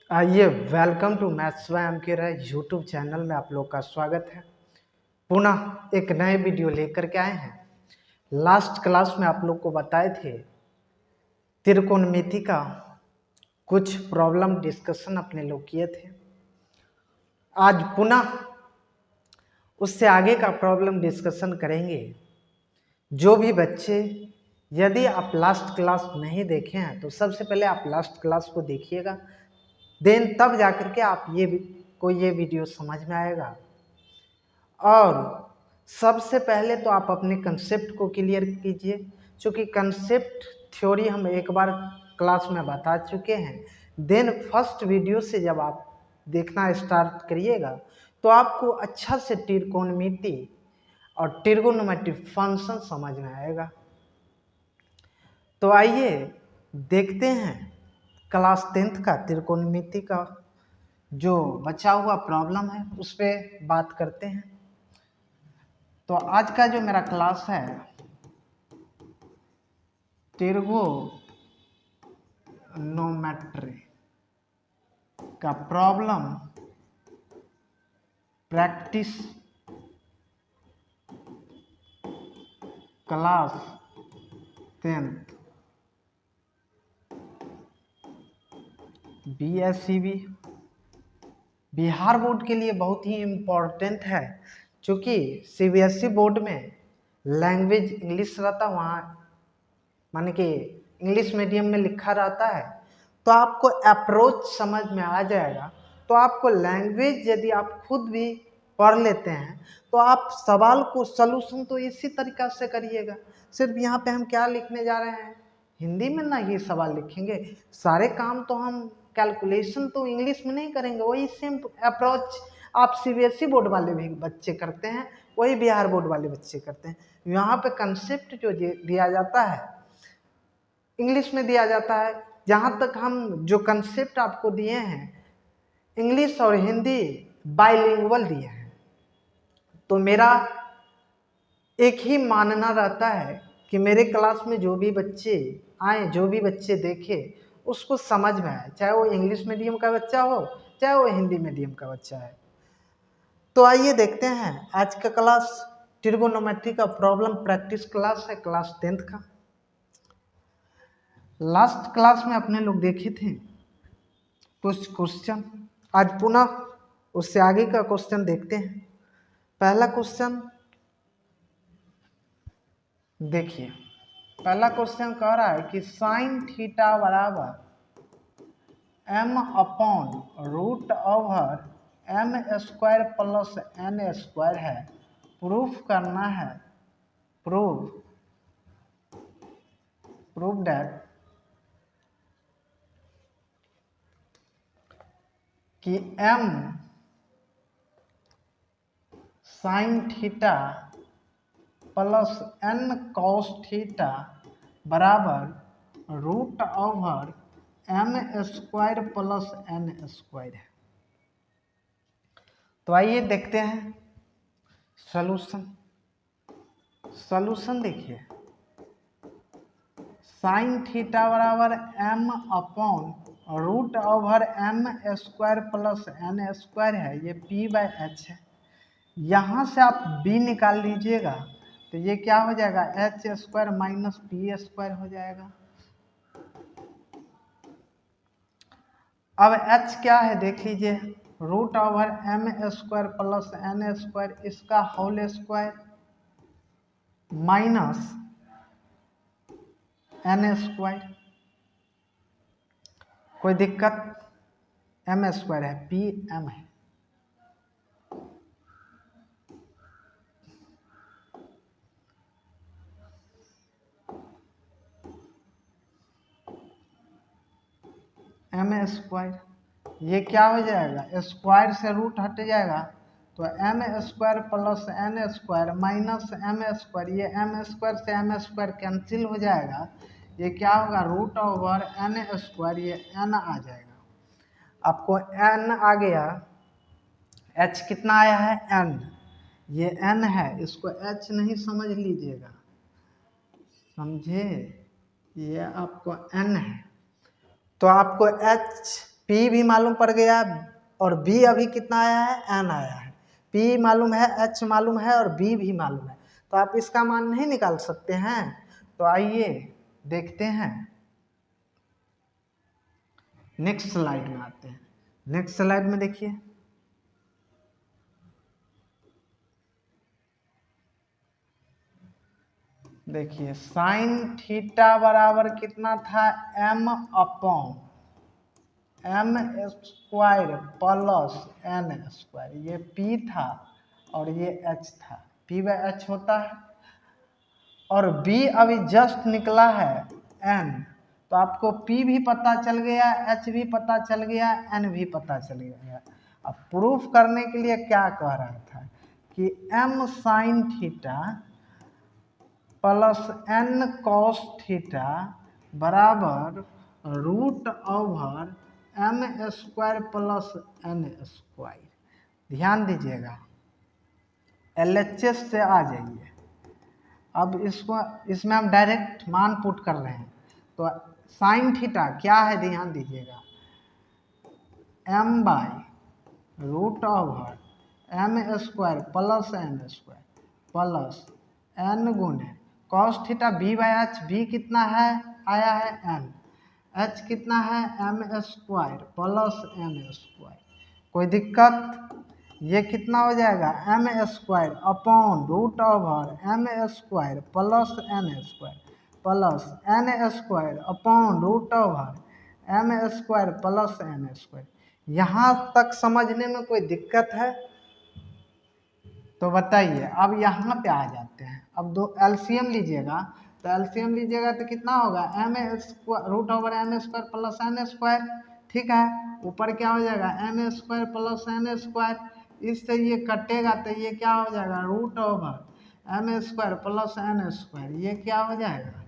आइए, welcome to maths by M K Rai YouTube channel में आप लोग का स्वागत है। पुनः एक नए वीडियो लेकर के आए हैं। लास्ट क्लास में आप लोग को बताए थे त्रिकोणमिति का कुछ प्रॉब्लम डिस्कशन अपने लोग किए थे। आज पुनः उससे आगे का प्रॉब्लम डिस्कशन करेंगे। जो भी बच्चे, यदि आप लास्ट क्लास नहीं देखे हैं तो सबसे पहले आप लास्ट क्लास को देखिएगा, देन तब जाकर के आप ये वीडियो समझ में आएगा। और सबसे पहले तो आप अपने कंसेप्ट को क्लियर कीजिए, क्योंकि कंसेप्ट थ्योरी हम एक बार क्लास में बता चुके हैं। देन फर्स्ट वीडियो से जब आप देखना स्टार्ट करिएगा तो आपको अच्छा से त्रिकोणमिति और ट्रिगोनोमेट्री फंक्शन समझ में आएगा। तो आइए देखते हैं क्लास 10th का त्रिकोणमिति का जो बचा हुआ प्रॉब्लम है उस पर बात करते हैं। तो आज का जो मेरा क्लास है ट्रिगोनोमेट्री का problem practice class 10th BSCB Bihar board के लिए बहुत ही इम्पोर्टेंट है, क्योंकि CBSE बोर्ड में लैंग्वेज इंग्लिश रहता, वहाँ माने कि इंग्लिश मीडियम में लिखा रहता है, तो आपको अप्रोच समझ में आ जाएगा। तो आपको लैंग्वेज यदि आप खुद भी पढ़ लेते हैं तो आप सवाल को सलूशन तो इसी तरीक़ा से करिएगा। सिर्फ यहाँ पे हम क्या लिखने जा रहे हैं, हिंदी में ना ये सवाल लिखेंगे, सारे काम तो हम कैलकुलेशन तो इंग्लिश में नहीं करेंगे। वही सेम अप्रोच आप CBSE बोर्ड वाले भी बच्चे करते हैं, वही बिहार बोर्ड वाले बच्चे करते हैं। यहाँ पे कंसेप्ट जो दिया जाता है इंग्लिश में दिया जाता है। जहाँ तक हम जो कंसेप्ट आपको दिए हैं इंग्लिश और हिंदी बाइलिंगुअल दिए हैं। तो मेरा एक ही मानना रहता है कि मेरे क्लास में जो भी बच्चे आए, जो भी बच्चे देखे, उसको समझ में आए, चाहे वो इंग्लिश मीडियम का बच्चा हो चाहे वो हिंदी मीडियम का बच्चा है। तो आइए देखते हैं आज का क्लास ट्रिगोनोमेट्री का प्रॉब्लम प्रैक्टिस क्लास है, क्लास 10th का। लास्ट क्लास में अपने लोग देखे थे कुछ क्वेश्चन, आज पुनः उससे आगे का क्वेश्चन देखते हैं। पहला क्वेश्चन देखिए, पहला क्वेश्चन कह रहा है कि साइन थीटा बराबर m/√m² प्लस n² है। प्रूफ करना है, प्रूफ दैट कि m sine theta plus n cos theta बराबर √m² प्लस n² है। तो आइए देखते हैं सॉल्यूशन देखिए, साइन थीटा बराबर m/√m² प्लस n² है, ये p/h है। यहाँ से आप b निकाल लीजिएगा तो ये क्या हो जाएगा, h² माइनस p² हो जाएगा। अब h क्या है देख लीजिए, √m² प्लस n² इसका होल स्क्वायर माइनस n²। कोई दिक्कत, m² है, pm है। m², ये क्या हो जाएगा, स्क्वायर से रूट हट जाएगा तो m² plus n² minus m², ये m² से m² कैंसिल हो जाएगा, ये क्या होगा √n², ये n आ जाएगा। आपको n आ गया, h कितना आया है n, ये n है, इसको h नहीं समझ लीजिएगा, समझे, ये आपको n है। तो आपको h P भी मालूम पड़ गया और B अभी कितना आया है, N आया है। P मालूम है, H मालूम है और B भी मालूम है, तो आप इसका मान नहीं निकाल सकते हैं। तो आइए देखते हैं, नेक्स्ट स्लाइड में आते हैं। नेक्स्ट स्लाइड में देखिए, देखिए साइन थीटा बराबर कितना था, m upon m square plus n square. ये p था और ये h था, p/h होता है। और b अभी जस्ट निकला है n, तो आपको p भी पता चल गया, h भी पता चल गया, n भी पता चल गया। अब प्रूफ करने के लिए क्या कह रहा था कि m sine theta plus n cos theta बराबर root over m square plus n square. ध्यान दीजिएगा, LHS से आ जाइए। अब इसको इसमें हम डायरेक्ट मान पुट कर रहे हैं, तो साइन थीटा क्या है, ध्यान दीजिएगा, m by root over m square plus n square plus n गुने कॉस थीटा b/h। b कितना है, आया है n, h कितना है m square plus n square. कोई दिक्कत, ये कितना हो जाएगा m square upon root over m square plus n square plus n square upon root over m square plus n square. यहाँ तक समझने में कोई दिक्कत है तो बताइए। अब यहाँ पे आ जाते हैं, अब दो एलसीएम लीजिएगा, तो एलसीएम लीजिएगा तो कितना होगा, m square root over m square plus n square. ठीक है, ऊपर क्या हो जाएगा m square plus n square, इससे ये कटेगा तो ये क्या हो जाएगा root over m square plus n square. ये क्या हो जाएगा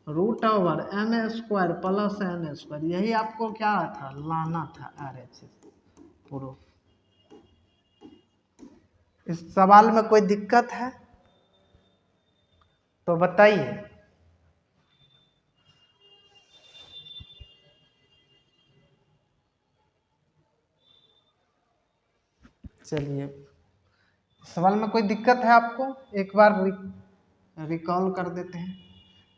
root over m square plus n square. यही आपको क्या था, लाना था RHS प्रूफ। इस सवाल में कोई दिक्कत है तो बताइए। चलिए, सवाल में कोई दिक्कत है आपको, एक बार रिकॉल कर देते हैं।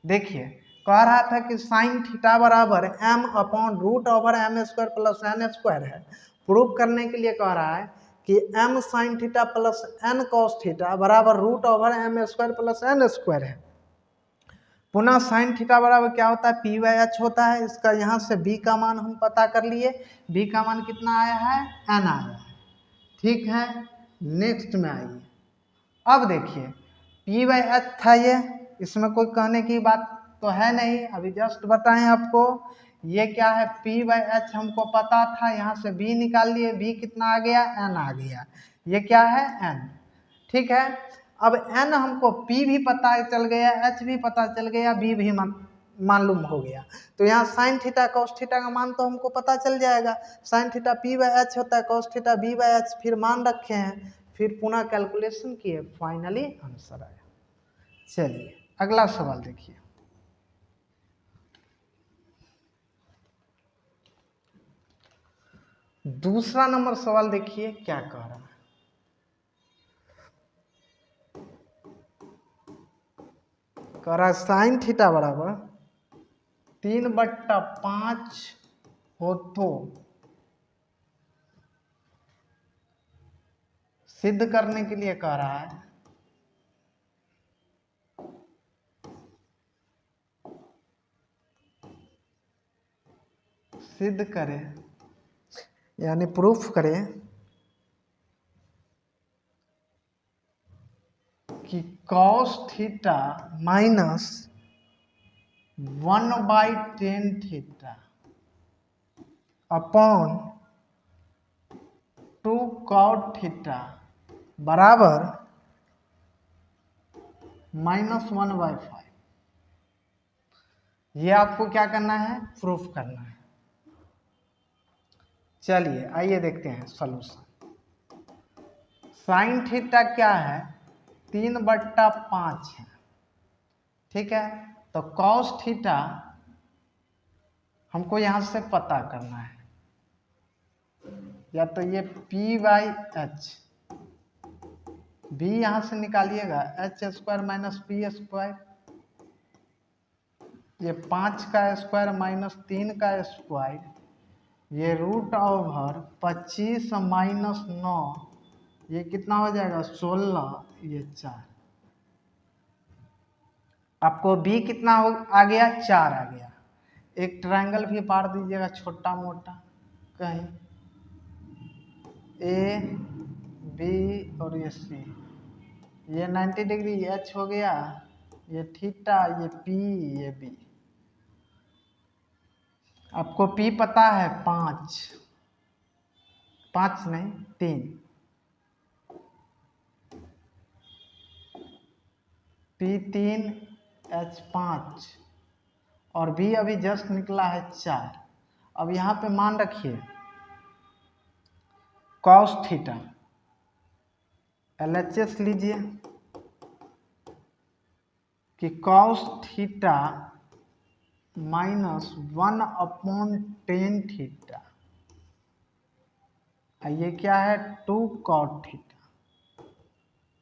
देखिए, कह रहा था कि साइन थीटा बराबर m upon root over m square plus n square है। प्रूव करने के लिए कह रहा है कि m sine theta plus n cos theta बराबर root over m square plus n square है। पुनः साइन थीटा बराबर क्या होता है, p/h होता है। इसका यहाँ से b का मान हम पता कर लिए, b का मान कितना आया है, n आया है। ठीक है, नेक्स्ट में आइए। अब देखिए p/h था ये, इसमें कोई कहने की बात तो है नहीं, अभी जस्ट बताएं आपको। ये क्या है, p/h हमको पता था, यहाँ से b निकाल लिए, b कितना आ गया, n आ गया। ये क्या है, n। ठीक है, अब n हमको p भी पता चल गया, h भी पता चल गया, b भी मालूम हो गया। तो यहाँ साइन थीटा कॉस थीटा का मान तो हमको पता चल जाएगा। साइन थीटा p/h होता है, कॉस थीटा b/h, फिर मान रखे हैं, फिर पुनः कैलकुलेशन किए, फाइनली आंसर आया। चलिए अगला सवाल देखिए। दूसरा नंबर सवाल देखिए क्या कह रहा है। कह रहा है साइन थीटा बराबर 3/5 हो तो सिद्ध करने के लिए कह रहा है सिद्ध करें, यानी प्रूफ करें कि cos theta minus 1/10 theta upon 2 cot theta बराबर -1/5। ये आपको क्या करना है, प्रूफ करना है। चलिए आइए देखते हैं सॉल्यूशन। साइन थीटा क्या है, 3/5 है। ठीक है, तो कॉस थीटा हमको यहाँ से पता करना है। या तो ये P बाई एच, बी यहाँ से निकालिएगा H square minus P square, ये 5 का स्क्वायर माइनस 3 का स्क्वायर, ये रूट ओवर 25 माइनस 9, ये कितना हो जाएगा 16, ये 4। आपको बी कितना आ गया 4 आ गया। एक ट्रायंगल भी पार दीजिएगा छोटा मोटा कहीं, ए बी और ये सी, ये 90 डिग्री एच हो गया, ये थीटा, ये पी, ये बी। आपको पी पता है 5 नहीं 3, पी 3 एच 5 और बी अभी जस्ट निकला है 4। अब यहाँ पे मान रखिए कॉस थीटा, LHS लीजिए कि कॉस थीटा माइनस 1/10 थीटा, ये क्या है 2 कॉट थीटा।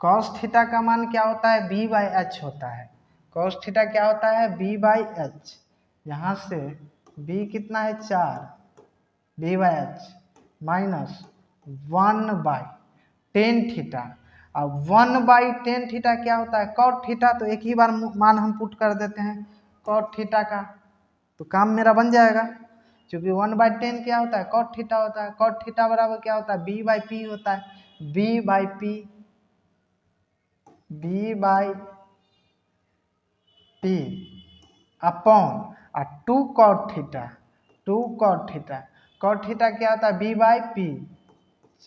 कॉस थीटा का मान क्या होता है बी बाई एच होता है। कॉस थीटा क्या होता है बी बाई एच, यहाँ से बी कितना है 4, B by H minus 1/10 theta. अब 1/10 थीटा क्या होता है कॉट थीटा, तो एक ही बार मान हम पुट कर देते हैं कॉट थीटा का, तो काम मेरा बन जाएगा। क्योंकि 1/10 क्या होता है कॉट थीटा होता है, कॉट थीटा बराबर क्या होता है बी बाई पी होता है, B by P, B by P upon 2 cot theta, 2 cot theta, cot theta क्या होता है बी बाई पी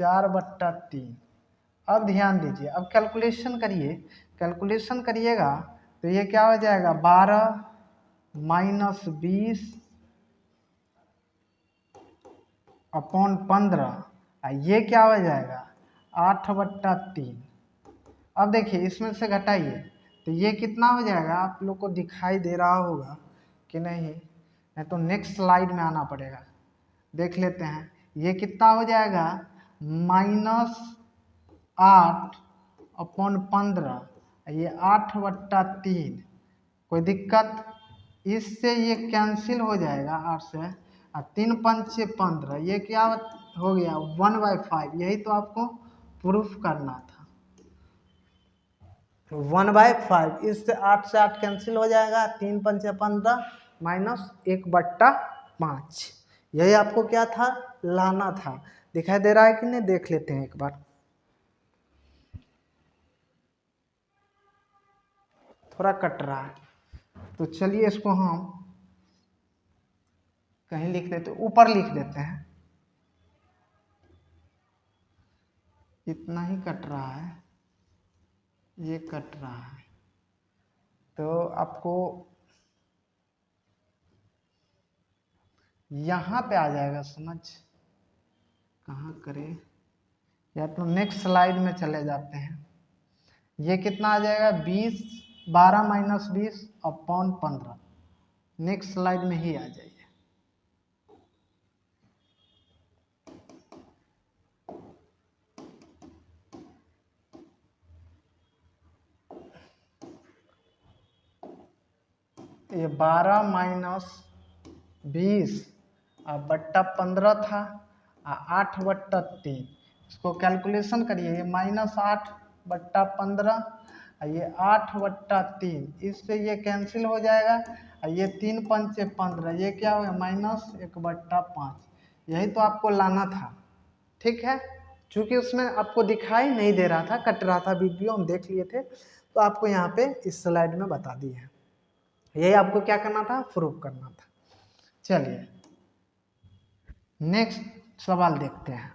4/3। अब ध्यान दीजिए, अब कैलकुलेशन करिए, कैलकुलेशन करिएगा तो ये क्या हो जाएगा 12 माइनस 20 अपॉन 15, ये क्या हो जाएगा 8/3। अब देखिए इसमें से घटाइए तो ये कितना हो जाएगा, आप लोग को दिखाई दे रहा होगा कि नहीं तो नेक्स्ट स्लाइड में आना पड़ेगा, देख लेते हैं। ये कितना हो जाएगा -8/15, ये 8/3। कोई दिक्कत, इससे ये कैंसिल हो जाएगा 8 से, 3 पंचे 15, ये क्या हो गया 1/5। यही तो आपको प्रूफ करना था, 1/5। इससे 8 से 8 कैंसिल हो जाएगा, 3 पंचे 15 माइनस 1/5। यही आपको क्या था लाना था। दिखाई दे रहा है कि नहीं, देख लेते हैं एक बार। थोड़ा कट रहा है तो चलिए इसको हम कहीं लिख देते, ऊपर लिख देते हैं। इतना ही कट रहा है, ये कट रहा है, तो आपको यहाँ पे आ जाएगा समझ। कहाँ करें, या तो नेक्स्ट स्लाइड में चले जाते हैं। ये कितना आ जाएगा 12 माइनस 20 अपॉन 15, नेक्स्ट स्लाइड में ही आ जाइए। ये 12 माइनस 20 बट्टा 15 था, 8/3। इसको कैलकुलेशन करिए, ये -8/15, ये 8/3, इससे ये कैंसिल हो जाएगा, ये 3 पंचे 15, ये क्या होगा -1/5। यही तो आपको लाना था, ठीक है। चूँकि उसमें आपको दिखाई नहीं दे रहा था, कट रहा था वीडियो, हम देख लिए थे, तो आपको यहाँ पे इस स्लाइड में बता दिए हैं। यही आपको क्या करना था प्रूफ करना था। चलिए नेक्स्ट सवाल देखते हैं।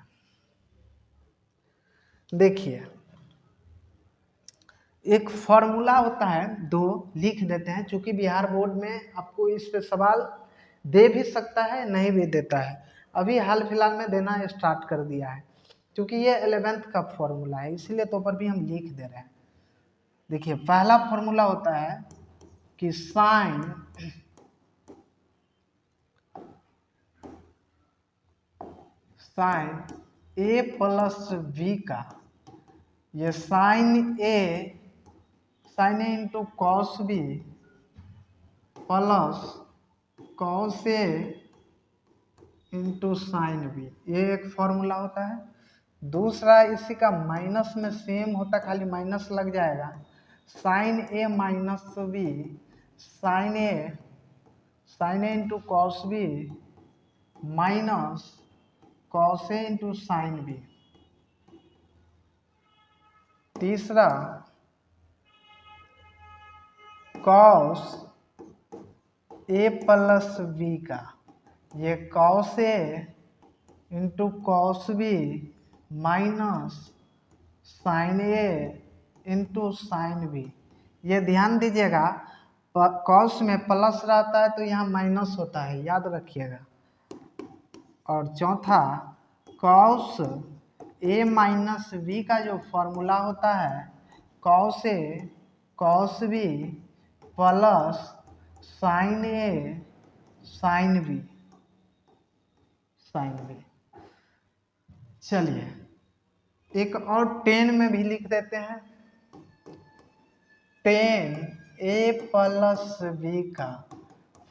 देखिए एक फॉर्मूला होता है, दो लिख देते हैं, क्योंकि बिहार बोर्ड में आपको इस पे सवाल दे भी सकता है नहीं भी देता है। अभी हाल फिलहाल में देना स्टार्ट कर दिया है, क्योंकि ये 11th का फॉर्मूला है, इसीलिए तो पर भी हम लिख दे रहे हैं। देखिए पहला फॉर्मूला होता है कि साइन ए प्लस बी का, ये sine A into cos B plus cos A into sine B, ये एक फॉर्मूला होता है। दूसरा इसी का माइनस में सेम होता, खाली माइनस लग जाएगा, sine A minus B, sine A into cos B minus cos A into sine B. तीसरा कॉस ए प्लस बी का, ये cos A into cos B minus sine A into sine B. ये ध्यान दीजिएगा, cos में plus रहता है तो यहाँ माइनस होता है, याद रखिएगा। और चौथा कॉस ए माइनस बी का जो फॉर्मूला होता है, cos A cos B plus sign A sine B. चलिए एक और 10 में भी लिख देते हैं। 10 ए प्लस बी का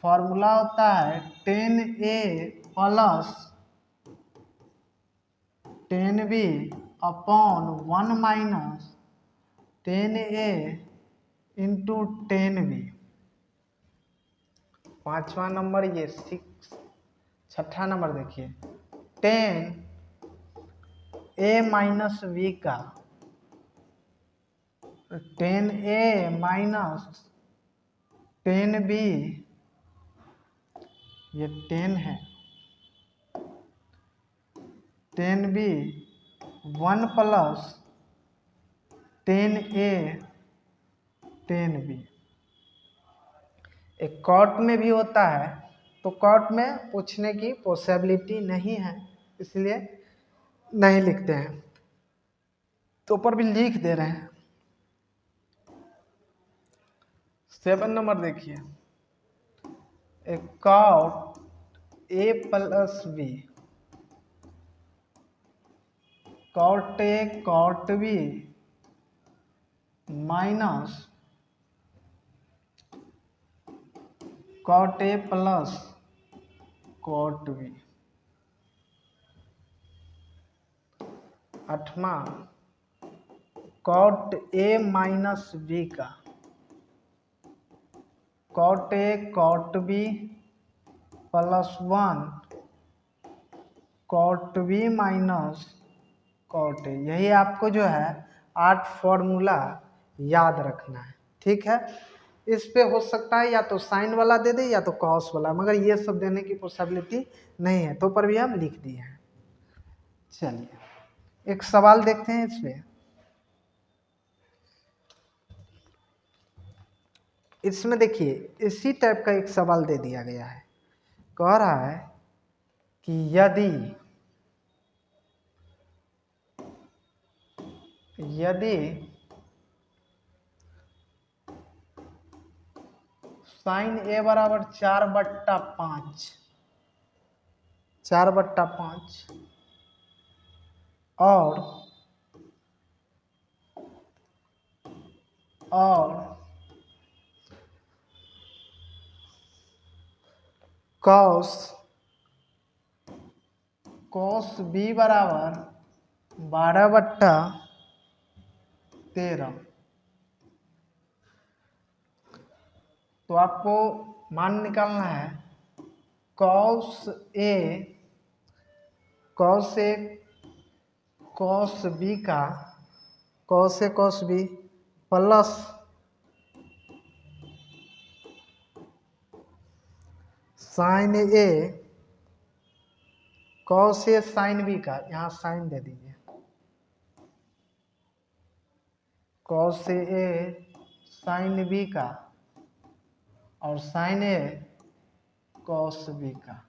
फॉर्मूला होता है 10 ए प्लस 10 बी अपॉन 1 माइनस 10 ए इंटू 10 बी। पांचवा नंबर ये 6। छठा नंबर देखिए 10 ए माइनस बी का, 10 ए माइनस 10 बी, ये 10 है, 10 बी 1 प्लस 10 ए 10 बी। एक कॉट में भी होता है, तो कॉट में पूछने की पॉसिबिलिटी नहीं है, इसलिए नहीं लिखते हैं, तो ऊपर भी लिख दे रहे हैं। 7 नंबर देखिए, एक cot A plus B, cot A cot B minus cot A plus cot B. 8वां कॉट ए माइनस बी का, cot A cot B plus 1 cot B minus cot A. यही आपको जो है 8 फॉर्मूला याद रखना है, ठीक है। इस पे हो सकता है या तो साइन वाला दे दे या तो कॉस वाला, मगर ये सब देने की पॉसिबिलिटी नहीं है, तो पर भी हम लिख दिए हैं। चलिए एक सवाल देखते हैं इसमें। इसमें देखिए इसी टाइप का एक सवाल दे दिया गया है, कह रहा है कि यदि साइन ए बराबर 4/5 और कॉस बी बराबर 12/13, तो आपको मान निकालना है कॉस ए कॉस बी का, cos A cos B plus sign A cos A sine B का, यहाँ साइन दे दीजिए, कॉस ए साइन बी का और साइन ए कॉस बी का,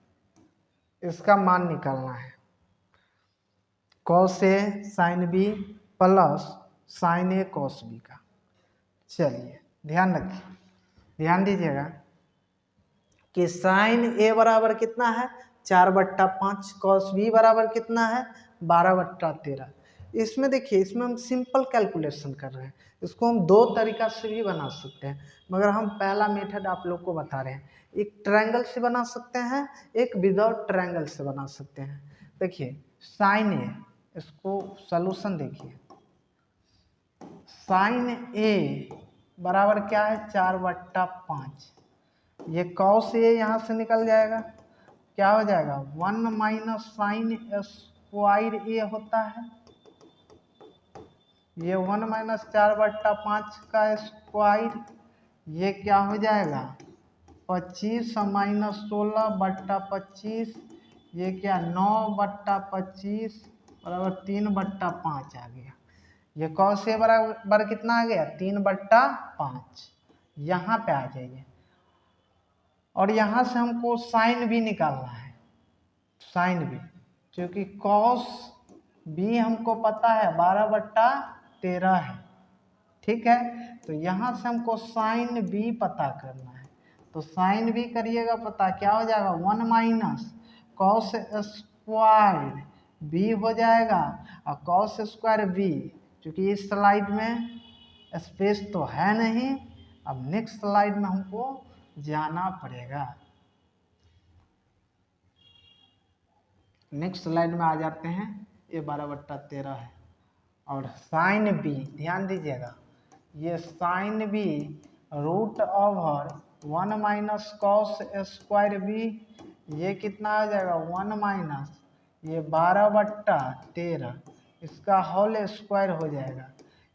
इसका मान निकालना है। Cos A sine B plus sign A cos B का। चलिए ध्यान रखिए, ध्यान दीजिएगा कि साइन ए बराबर कितना है 4/5 cos b बराबर कितना है 12/13। इसमें देखिए, इसमें हम सिंपल कैलकुलेशन कर रहे हैं, इसको हम दो तरीका से भी बना सकते हैं, मगर हम पहला मेथड आप लोग को बता रहे हैं। एक ट्रायंगल से बना सकते हैं, एक विदाउट ट्रायंगल से बना सकते हैं। देखिए साइन ए, इसको सॉल्यूशन देखिए, साइन ए बराबर क्या है 4/5। ये कॉस ए यहाँ से निकल जाएगा, क्या हो जाएगा 1 माइनस साइन स्क्वायर ए होता है। ये 1 माइनस 4/5 का स्क्वायर, ये क्या हो जाएगा 25 माइनस 16/25, ये क्या 9/25 बराबर 3/5 आ गया। ये कॉस ए बराबर कितना आ गया 3/5। यहाँ पे आ जाइए, और यहाँ से हमको साइन भी निकालना है, साइन भी, क्योंकि कॉस बी हमको पता है 12/13 है, ठीक है। तो यहाँ से हमको साइन बी पता करना है, तो साइन बी करिएगा पता, क्या हो जाएगा 1 माइनस कॉस स्क्वायर बी हो जाएगा, और कॉस स्क्वायर बी, क्योंकि इस स्लाइड में स्पेस तो है नहीं, अब नेक्स्ट स्लाइड में हमको जाना पड़ेगा। नेक्स्ट स्लाइड में आ जाते हैं, ये 12/13 है, और साइन बी ध्यान दीजिएगा, ये sine B root over 1 minus cos square B, ये कितना आ जाएगा 1 माइनस ये 12/13, इसका होल स्क्वायर हो जाएगा,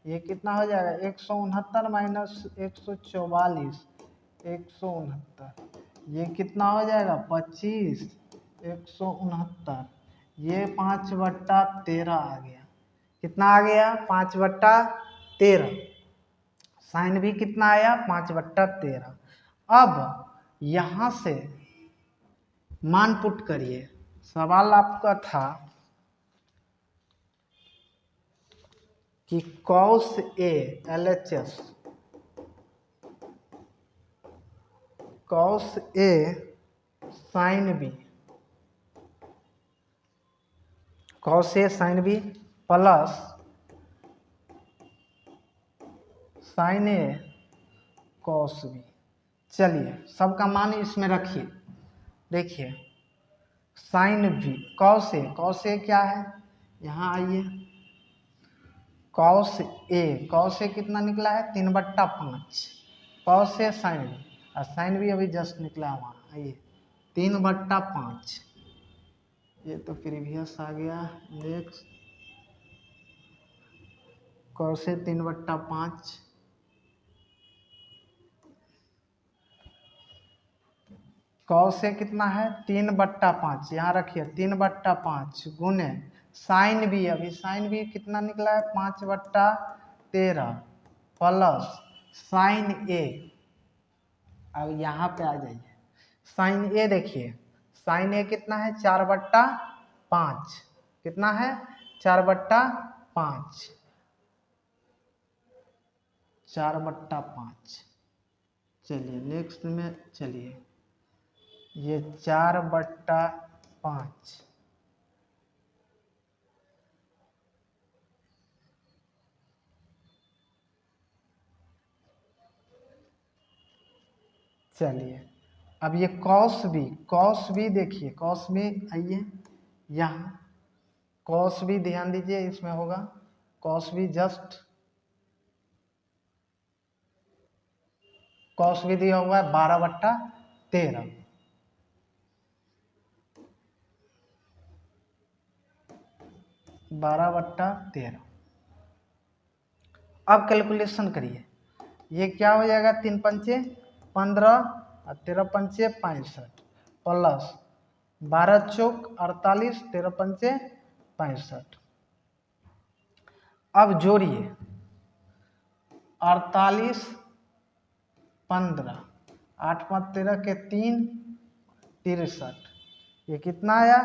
ये कितना हो जाएगा 169 माइनस 144, 169, ये कितना हो जाएगा 25, 169, ये 5/13 आ गया। कितना आ गया 5/13। साइन भी कितना आया 5/13। अब यहाँ से मान पुट करिए, सवाल आपका था कि cos A LHS, cos A sine B, cos A sine B plus sign A cos B. चलिए सबका मान इसमें रखिए, देखिए साइन बी कॉस ए क्या है, यहाँ आइए, कॉस ए कितना निकला है 3/5, कॉस ए साइन बी, और साइन बी अभी जस्ट निकला है वहाँ, आइए 3/5, ये तो प्रीवियस आ गया। Next cos A 3/5, cos A कितना है 3/5, यहाँ रखिए 3/5 गुने साइन बी, अभी साइन बी कितना निकला है 5/13 प्लस साइन ए, अब यहाँ पे आ जाइए, साइन ए देखिए, साइन ए कितना है 4/5, कितना है 4/5, 4/5। चलिए नेक्स्ट में चलिए, ये 4/5, चलिए अब ये कॉस बी देखिए, कॉस बी आइए यहाँ, कॉस बी ध्यान दीजिए इसमें होगा, cos B just cos B दिया हुआ है 12/13, अब कैलकुलेशन करिए, ये क्या हो जाएगा 3 पंचे 15 और 13 पंचे 65 प्लस 12 चौक 48, 13 पंचे 65। अब जोड़िए 48 15, 8 5 13 के 3 63, ये कितना आया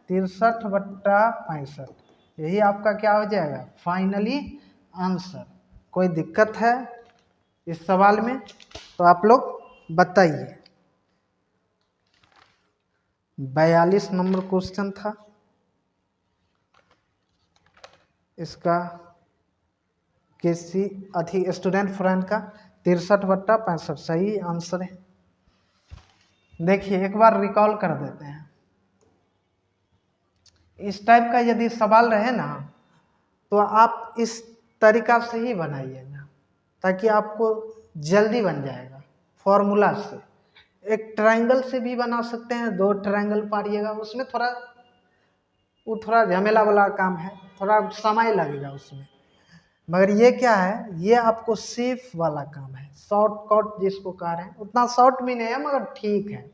63/65, यही आपका क्या हो जाएगा फाइनली आंसर। कोई दिक्कत है इस सवाल में तो आप लोग बताइए। 42 नंबर क्वेश्चन था इसका, किसी अधिक स्टूडेंट फ्रेंड का 63/65 सही आंसर है। देखिए एक बार रिकॉल कर देते हैं। इस टाइप का यदि सवाल रहे ना तो आप इस तरीका से ही बनाइएगा ताकि आपको जल्दी बन जाएगा। फॉर्मूला से एक ट्रायंगल से भी बना सकते हैं, 2 ट्रायंगल पारिएगा, उसमें थोड़ा झमेला वाला काम है, थोड़ा समय लगेगा उसमें। मगर ये क्या है, ये आपको सेफ वाला काम है, शॉर्टकट जिसको कह रहे हैं। उतना शॉर्ट भी नहीं है मगर ठीक है।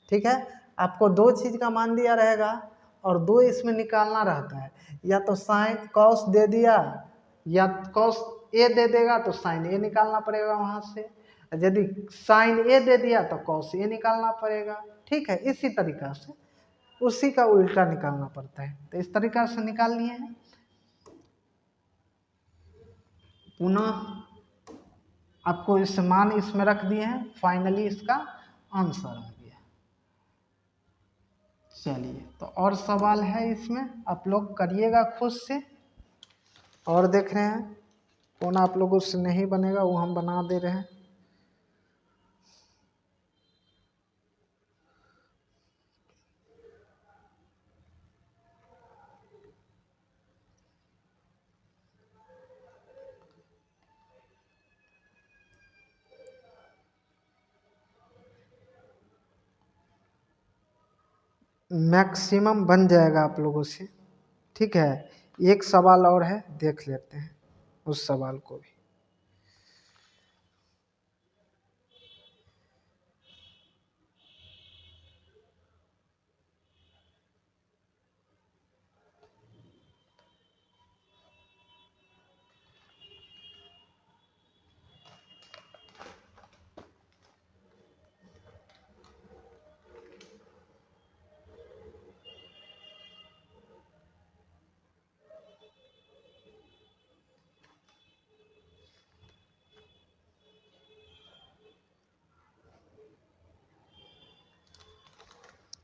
ठीक है, आपको 2 चीज़ का मान दिया रहेगा और 2 इसमें निकालना रहता है। या तो साइन कॉस दे दिया या कॉस ए दे देगा तो साइन ए निकालना पड़ेगा वहाँ से। यदि साइन ए दे दिया तो कॉस ए निकालना पड़ेगा। ठीक है, इसी तरीका से उसी का उल्टा निकालना पड़ता है। तो इस तरीका से निकाल लिए हैं। पुनः आपको इस मान इसमें रख दिए हैं, फाइनली इसका आंसर आ गया। चलिए तो और सवाल है इसमें, आप लोग करिएगा खुद से। और देख रहे हैं कौन आप लोगों से नहीं बनेगा वो हम बना दे रहे हैं। मैक्सिमम बन जाएगा आप लोगों से। ठीक है, एक सवाल और है, देख लेते हैं उस सवाल को भी।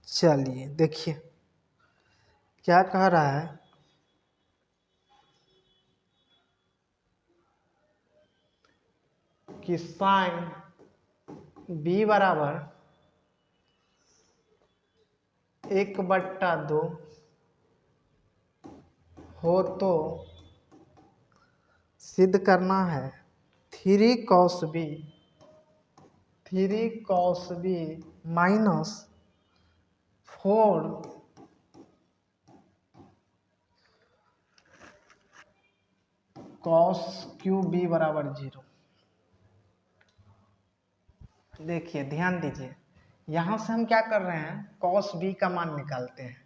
चलिए देखिए क्या कह रहा है कि साइन b बराबर 1/2 हो तो सिद्ध करना है 3 cos b minus 4 cos cube b बराबर 0। देखिए ध्यान दीजिए, यहाँ से हम क्या कर रहे हैं, cos b का मान निकालते हैं।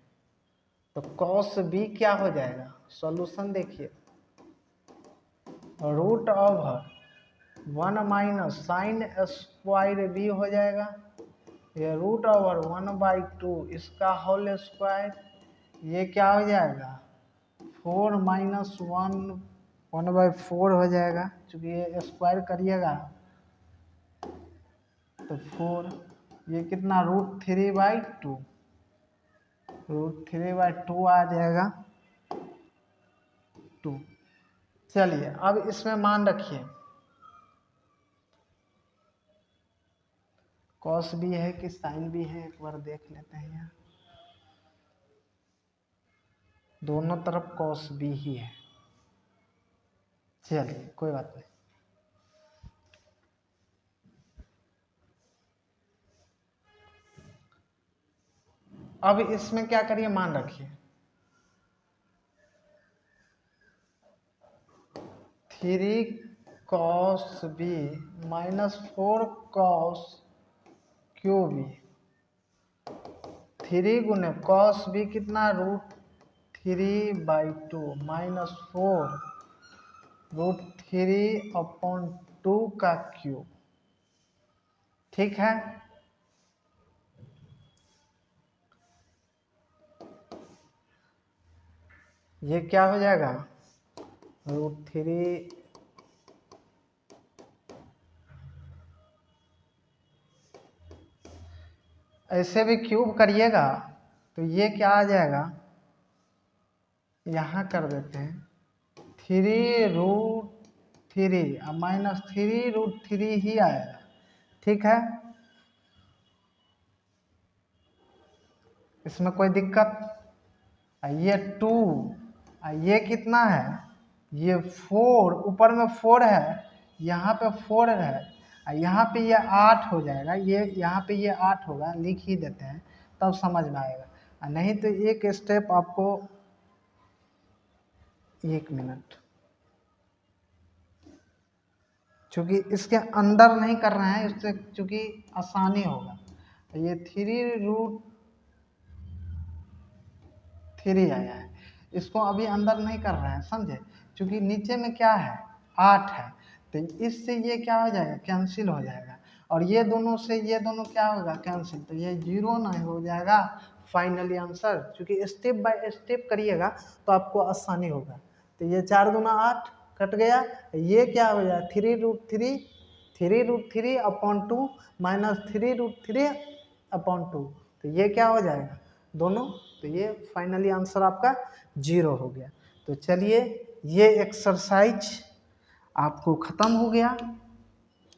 तो cos b क्या हो जाएगा, सॉल्यूशन देखिए, root over 1 minus sine square b हो जाएगा, ये रूट ओवर 1/2 इसका होल स्क्वायर, ये क्या हो जाएगा 4 माइनस 1/4 हो जाएगा, चूँकि ये स्क्वायर करिएगा तो 4, ये कितना √3/2 आ जाएगा 2। चलिए अब इसमें मान रखिए, कॉस भी है कि साइन भी है, एक बार देख लेते हैं। यहाँ दोनों तरफ कॉस भी ही है। चलिए कोई बात नहीं। अब इसमें क्या करिए, मान रखिए 3 cos b minus 4 cos cube B, 3 गुने cos b कितना √3/2 माइनस 4 √3/2 का क्यूब। ठीक है, ये क्या हो जाएगा √3 ऐसे भी क्यूब करिएगा तो ये क्या आ जाएगा, यहाँ कर देते हैं 3√3 अब -3√3 ही आएगा, ठीक है। इसमें कोई दिक्कत, ये 2, ये कितना है, ये 4, ऊपर में 4 है, यहाँ पे 4 है, यहाँ पे ये 8 हो जाएगा, ये यहाँ पे ये 8 होगा, लिख ही देते हैं तब समझ में आएगा। नहीं तो एक स्टेप आपको, 1 मिनट, चूँकि इसके अंदर नहीं कर रहे हैं, इससे चूँकि आसानी होगा। ये 3√3 आया है, इसको अभी अंदर नहीं कर रहे हैं, समझे, क्योंकि नीचे में क्या है 8 है, तो इससे ये क्या हो जाएगा, कैंसिल हो जाएगा, और ये दोनों से ये दोनों क्या होगा, कैंसिल, तो ये 0 नहीं हो जाएगा फाइनली आंसर। क्योंकि स्टेप बाय स्टेप करिएगा तो आपको आसानी होगा। तो ये 4 दूना 8 कट गया, ये क्या हो जाएगा 3√3/2 -3√3/2, तो ये क्या हो जाएगा दोनों, तो ये फाइनली आंसर आपका 0 हो गया। तो चलिए ये एक्सरसाइज आपको ख़त्म हो गया।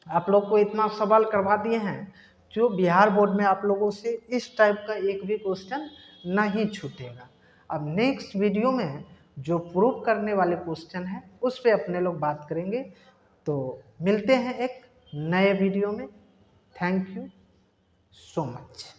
आप लोग को इतना सवाल करवा दिए हैं जो बिहार बोर्ड में आप लोगों से इस टाइप का एक भी क्वेश्चन नहीं छूटेगा। अब नेक्स्ट वीडियो में जो प्रूव करने वाले क्वेश्चन हैं उस पे अपने लोग बात करेंगे। तो मिलते हैं एक नए वीडियो में। Thank you so much.